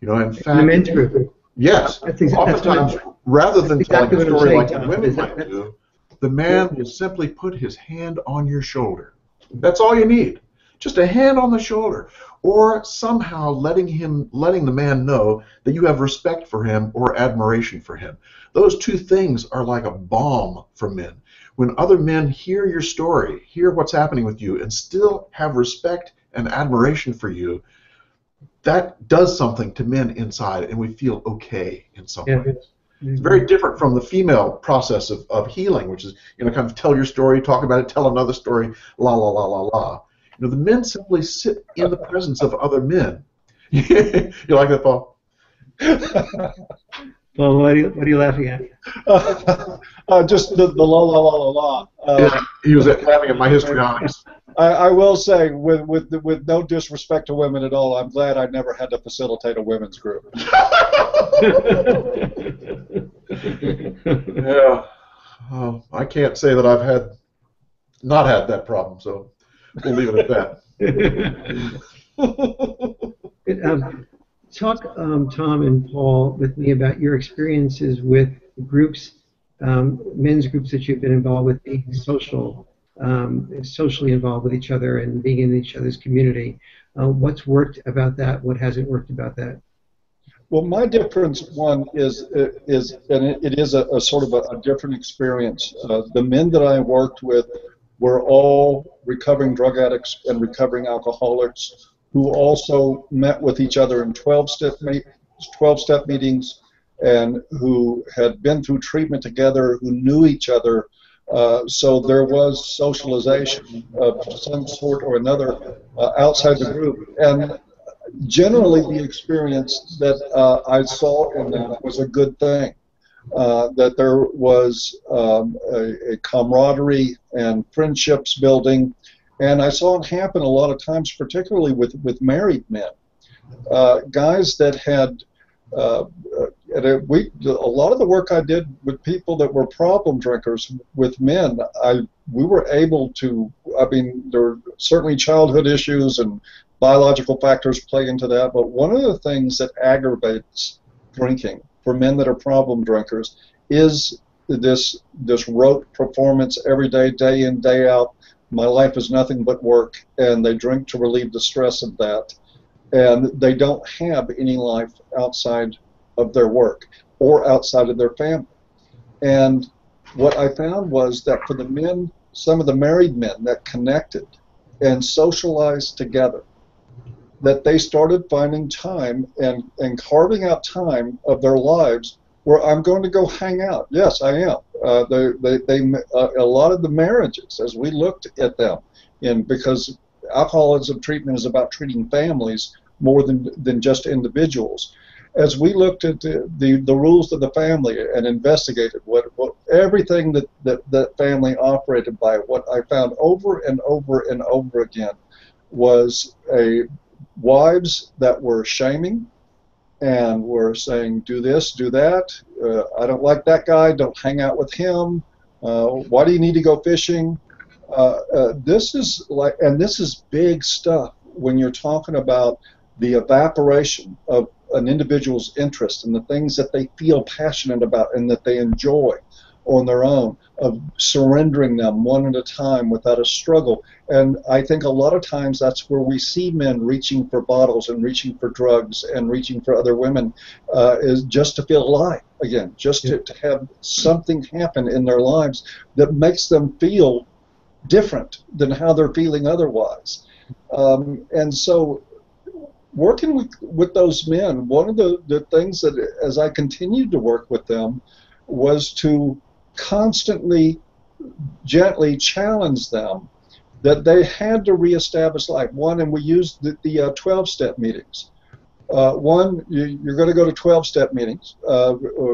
You know, in fact, in the men's group. Yes. Oftentimes, rather than telling a story like the women might do, the man will simply put his hand on your shoulder. That's all you need. Just a hand on the shoulder, or somehow letting the man know that you have respect for him or admiration for him. Those 2 things are like a balm for men. When other men hear your story, hear what's happening with you, and still have respect and admiration for you, that does something to men inside, and we feel okay in some ways. It's very different from the female process of healing, which is, you know, kind of tell your story, talk about it, tell another story, la la la la la. You know, the men simply sit in the presence of other men. You like that, Paul? Well, what are you laughing at? Just the la la la la la. Yeah, he was laughing at my histrionics. I will say, with no disrespect to women at all, I'm glad I never had to facilitate a women's group. Yeah. I can't say that I've not had that problem, so we'll leave it at that. Talk, Tom and Paul, with me about your experiences with groups, men's groups that you've been involved with, being socially involved with each other and being in each other's community. What's worked about that? What hasn't worked about that? Well, my difference, one, is and it is a sort of a different experience. The men that I worked with were all recovering drug addicts and recovering alcoholics who also met with each other in 12-step meetings, and who had been through treatment together, who knew each other. So there was socialization of some sort or another outside the group. And generally, the experience that I saw in that was a good thing. That there was a camaraderie and friendships building, and I saw it happen a lot of times, particularly with married men, guys that had. A lot of the work I did with people that were problem drinkers with men, we were able to. I mean, there were certainly childhood issues and biological factors play into that, but one of the things that aggravates drinking for men that are problem drinkers is this rote performance every day, day in, day out. My life is nothing but work, and they drink to relieve the stress of that, and they don't have any life outside of their work or outside of their family. And what I found was that for the men, some of the married men that connected and socialized together, that they started finding time and carving out time of their lives where I'm going to go hang out. Yes, I am. A lot of the marriages, as we looked at them, because alcoholism treatment is about treating families more than just individuals. As we looked at the rules of the family and investigated what everything that family operated by, what I found over and over and over again was wives that were shaming and were saying, do this, do that, I don't like that guy, don't hang out with him, why do you need to go fishing? This is big stuff when you're talking about the evaporation of an individual's interest in the things that they feel passionate about and that they enjoy on their own, of surrendering them one at a time without a struggle. And I think a lot of times that's where we see men reaching for bottles and reaching for drugs and reaching for other women, is just to feel alive again, just to have something happen in their lives that makes them feel different than how they're feeling otherwise. And so working with those men, one of the things that as I continued to work with them was to constantly, gently challenge them that they had to reestablish life. One, and we used the 12-step meetings. One, you're going to go to 12-step meetings.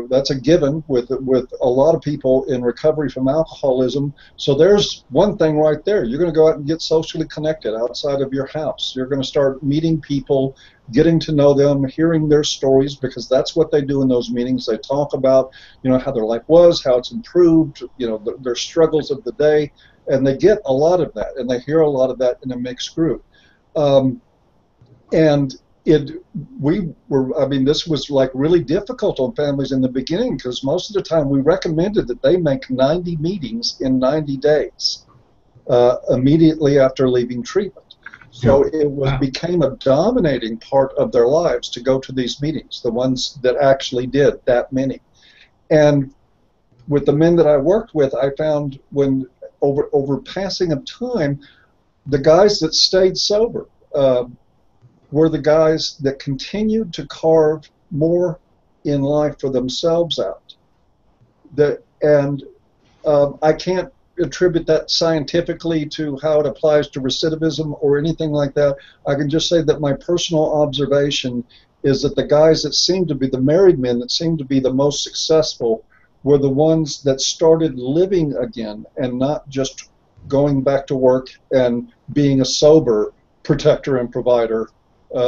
That's a given with a lot of people in recovery from alcoholism. So there's one thing right there. You're going to go out and get socially connected outside of your house. You're going to start meeting people, getting to know them, hearing their stories, because that's what they do in those meetings. They talk about, how their life was, how it's improved, their struggles of the day, and they get a lot of that, and they hear a lot of that in a mixed group. This was like really difficult on families in the beginning, because most of the time we recommended that they make 90 meetings in 90 days immediately after leaving treatment. So it became a dominating part of their lives to go to these meetings, the ones that actually did that many. And with the men that I worked with, I found when over passing of time, the guys that stayed sober were the guys that continued to carve more in life for themselves out. I can't attribute that scientifically to how it applies to recidivism or anything like that. I can just say that my personal observation is that the guys that seemed to be the married men that seemed to be the most successful were the ones that started living again and not just going back to work and being a sober protector and provider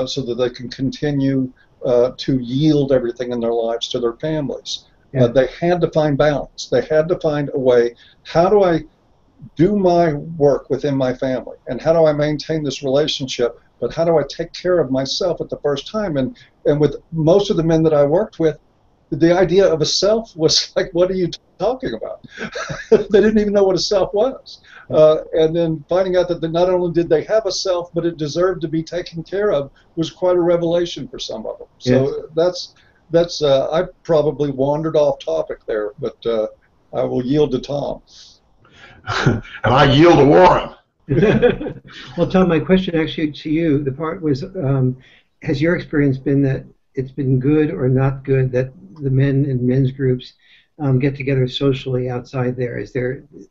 so that they can continue to yield everything in their lives to their families. Yeah. They had to find balance. They had to find a way, how do I do my work within my family, and how do I maintain this relationship, but how do I take care of myself at the first time? And with most of the men that I worked with, the idea of a self was like, what are you talking about? They didn't even know what a self was. And then finding out that not only did they have a self, but it deserved to be taken care of was quite a revelation for some of them. So that's I probably wandered off topic there, but I will yield to Tom. And I yield to Warren. Well, Tom, my question actually to you, the part was, has your experience been that it's been good or not good that the men in men's groups get together socially outside there?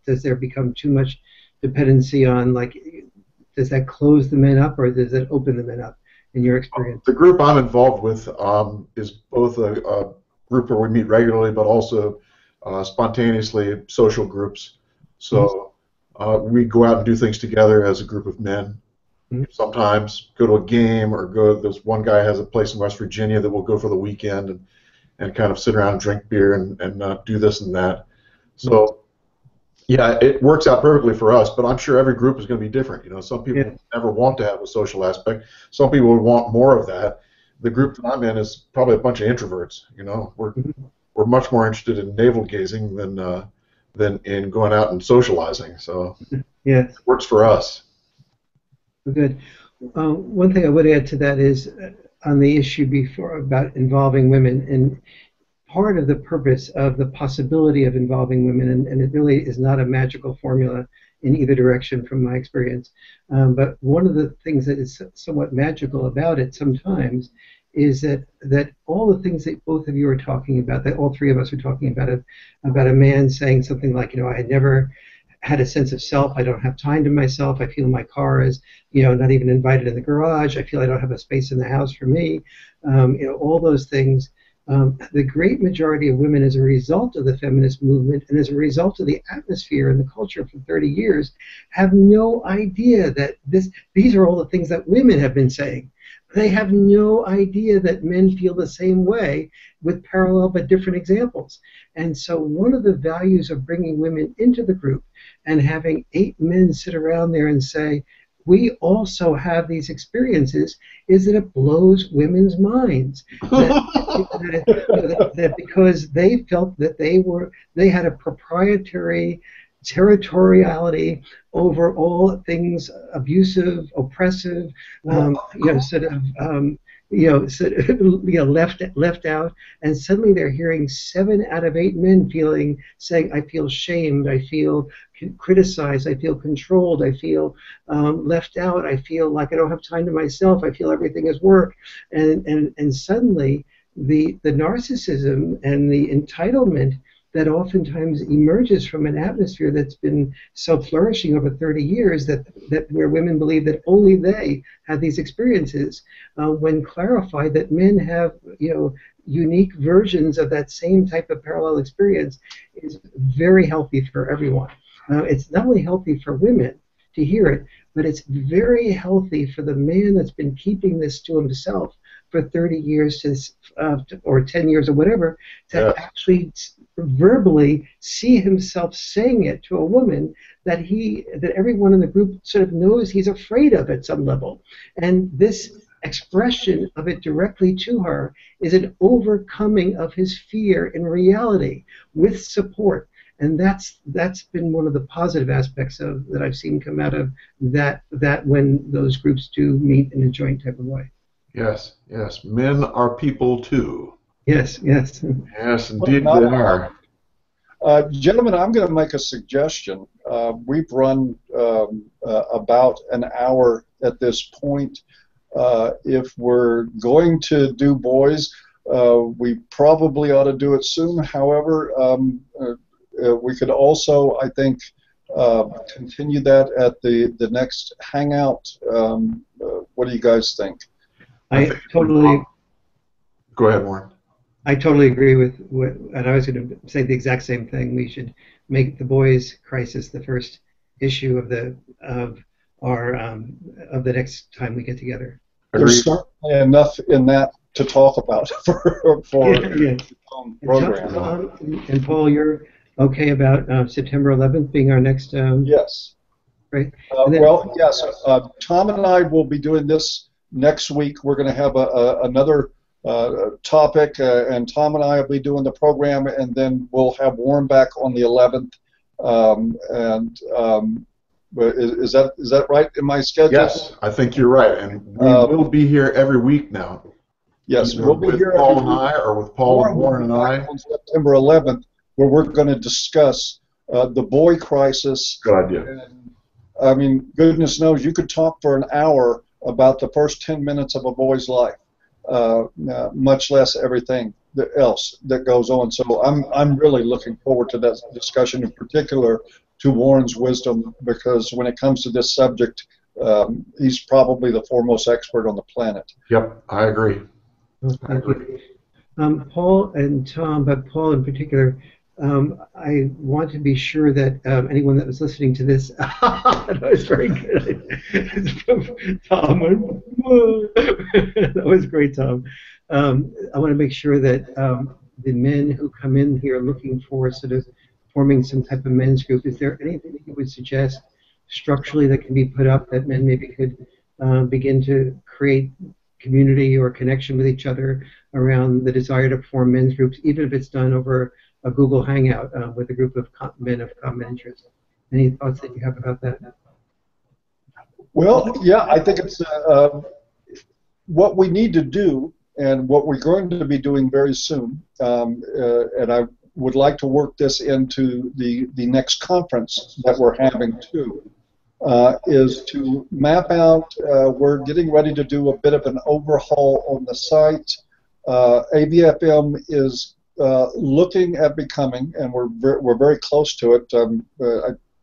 Does there become too much dependency on, like, does that close the men up or does that open the men up in your experience? The group I'm involved with is both a group where we meet regularly, but also spontaneously social groups. So we go out and do things together as a group of men. Sometimes go to a game or there's one guy has a place in West Virginia that we'll go for the weekend and kind of sit around and drink beer and do this and that. So yeah, it works out perfectly for us, but I'm sure every group is going to be different. You know, some people never want to have a social aspect. Some people would want more of that. The group that I'm in is probably a bunch of introverts. You know, we're much more interested in navel gazing than in going out and socializing. So it works for us. Good. One thing I would add to that is on the issue before about involving women, and part of the purpose of the possibility of involving women, and it really is not a magical formula in either direction from my experience, but one of the things that is somewhat magical about it sometimes is that all the things that both of you are talking about, that all three of us are talking about a man saying something like, you know, I had never had a sense of self. I don't have time to myself. I feel my car is, you know, not even invited in the garage. I feel I don't have a space in the house for me. You know, all those things. The great majority of women, as a result of the feminist movement and as a result of the atmosphere and the culture for 30 years, have no idea that these are all the things that women have been saying. They have no idea that men feel the same way with parallel but different examples. And so one of the values of bringing women into the group and having 8 men sit around there and say, we also have these experiences, is that it blows women's minds. That because they felt that they had a proprietary territoriality over all things abusive, oppressive, left out, and suddenly they're hearing 7 out of 8 men saying, I feel shamed, I feel criticized, I feel controlled, I feel left out, I feel like I don't have time to myself, I feel everything is work, and suddenly the narcissism and the entitlement that oftentimes emerges from an atmosphere that's been so flourishing over 30 years that where women believe that only they have these experiences, when clarified that men have, you know, unique versions of that same type of parallel experience, is very healthy for everyone. It's not only healthy for women to hear it, but it's very healthy for the man that's been keeping this to himself for 30 years or 10 years or whatever, to actually verbally see himself saying it to a woman that everyone in the group sort of knows he's afraid of at some level. And this expression of it directly to her is an overcoming of his fear in reality with support. And that's been one of the positive aspects that I've seen come out of that when those groups do meet in a joint type of way. Yes, yes. Men are people too. Yes, yes. Yes, indeed they are. Gentlemen, I'm going to make a suggestion. We've run about an hour at this point. If we're going to do boys, we probably ought to do it soon. However, we could also, I think, continue that at the next hangout. What do you guys think? I totally. Go ahead, Warren. I totally agree with and I was going to say the exact same thing. We should make the boys' crisis the first issue of the our of the next time we get together. There's Agreed. certainly enough in that to talk about for Yeah. program. Tom and Paul, you're okay about September 11th being our next Yes. right? And then, Well, yes. Tom and I will be doing this next week. We're going to have another topic, and Tom and I will be doing the program, and then we'll have Warren back on the 11th. Is that right in my schedule? Yes, I think you're right, and we will be here every week now. Yes, Either we'll be with here Paul every and I, or with Paul and Warren and I. on September 11th, where we're going to discuss the boy crisis. Good idea. And, I mean, goodness knows, you could talk for an hour about the first 10 minutes of a boy's life, much less everything else that goes on. So I'm really looking forward to that discussion, in particular to Warren's wisdom, because when it comes to this subject, he's probably the foremost expert on the planet. Yep, I agree. well, thank you. Paul and Tom, but Paul in particular, I want to be sure that anyone that was listening to this, that was very good. Tom, that was great, Tom. I want to make sure that the men who come in here looking for sort of forming some type of men's group, is there anything that you would suggest structurally that can be put up that men maybe could begin to create community or connection with each other around the desire to form men's groups, even if it's done over a Google Hangout with a group of men of common interest? Any thoughts that you have about that? Well, yeah, I think it's what we need to do, and what we're going to be doing very soon, and I would like to work this into the next conference that we're having too, is to map out, we're getting ready to do a bit of an overhaul on the site. AVFM is looking at becoming, and we're very close to it. I'm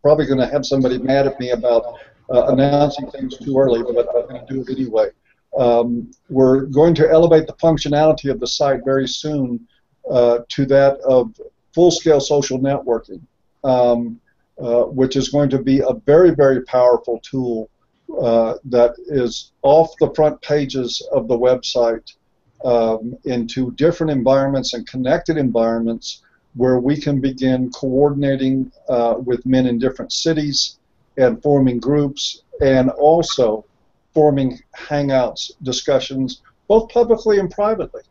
probably going to have somebody mad at me about announcing things too early, but I'm going to do it anyway. We're going to elevate the functionality of the site very soon to that of full-scale social networking, which is going to be a very, very powerful tool that is off the front pages of the website into different environments and connected environments where we can begin coordinating with men in different cities and forming groups, and also forming hangouts, discussions, both publicly and privately.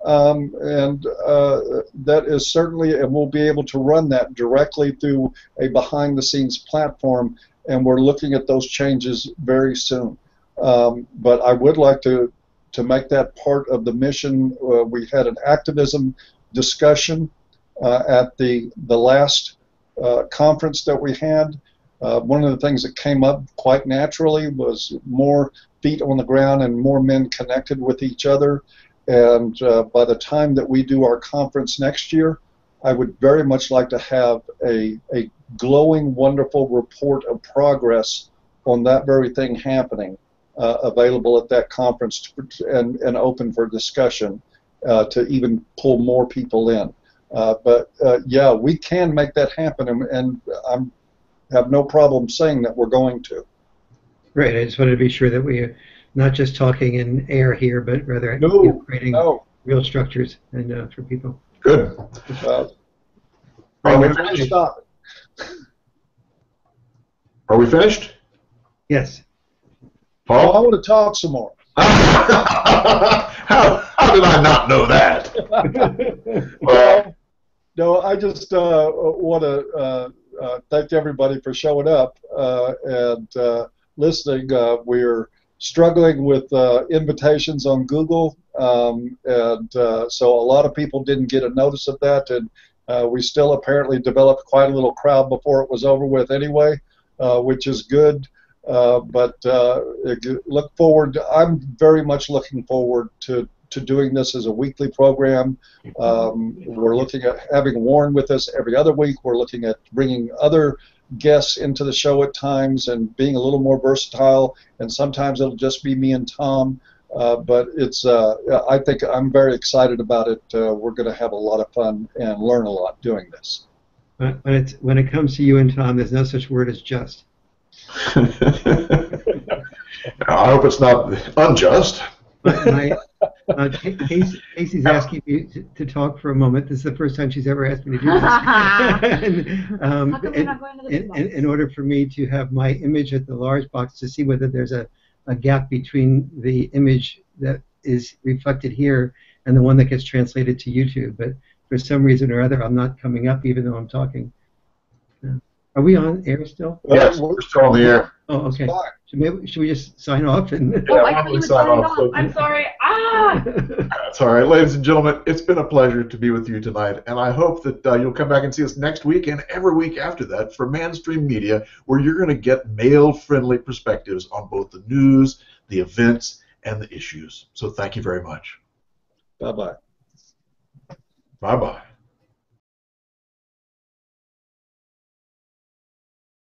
That is certainly, and we'll be able to run that directly through a behind-the-scenes platform, and we're looking at those changes very soon. But I would like to make that part of the mission. We had an activism discussion at the last conference that we had. One of the things that came up quite naturally was more feet on the ground and more men connected with each other. And by the time that we do our conference next year, I would very much like to have a glowing, wonderful report of progress on that very thing happening, available at that conference and open for discussion to even pull more people in. But yeah, we can make that happen, and I have no problem saying that we're going to. Right. I just wanted to be sure that we are not just talking in air here, but rather creating real structures and for people. Good. Are we finished? Stop. Are we finished? Yes. Oh, I Paul? want to talk some more. How did I not know that? Well, No, I just want to thank everybody for showing up and listening. We're struggling with invitations on Google, and so a lot of people didn't get a notice of that, and we still apparently developed quite a little crowd before it was over with anyway, which is good. But look forward. I'm very much looking forward to doing this as a weekly program. We're looking at having Warren with us every other week. We're looking at bringing other guests into the show at times and being a little more versatile, and sometimes it'll just be me and Tom. But it's I think I'm very excited about it. We're going to have a lot of fun and learn a lot doing this. When it comes to you and Tom, there's no such word as just. I hope it's not unjust. Casey's asking me to talk for a moment. This is the first time she's ever asked me to do this. How come you're not going to the big box? In order for me to have my image at the large box to see whether there's a gap between the image that is reflected here and the one that gets translated to YouTube. But for some reason or other, I'm not coming up even though I'm talking. Are we on air still? Yes, we're still on the air. Oh, okay. So maybe, should we just sign off? And Oh, I thought you would sign off. I'm sorry. That's all right, ladies and gentlemen. It's been a pleasure to be with you tonight, and I hope that you'll come back and see us next week and every week after that for MANstream Media, where you're going to get male-friendly perspectives on both the news, the events, and the issues. So thank you very much. Bye-bye. Bye-bye.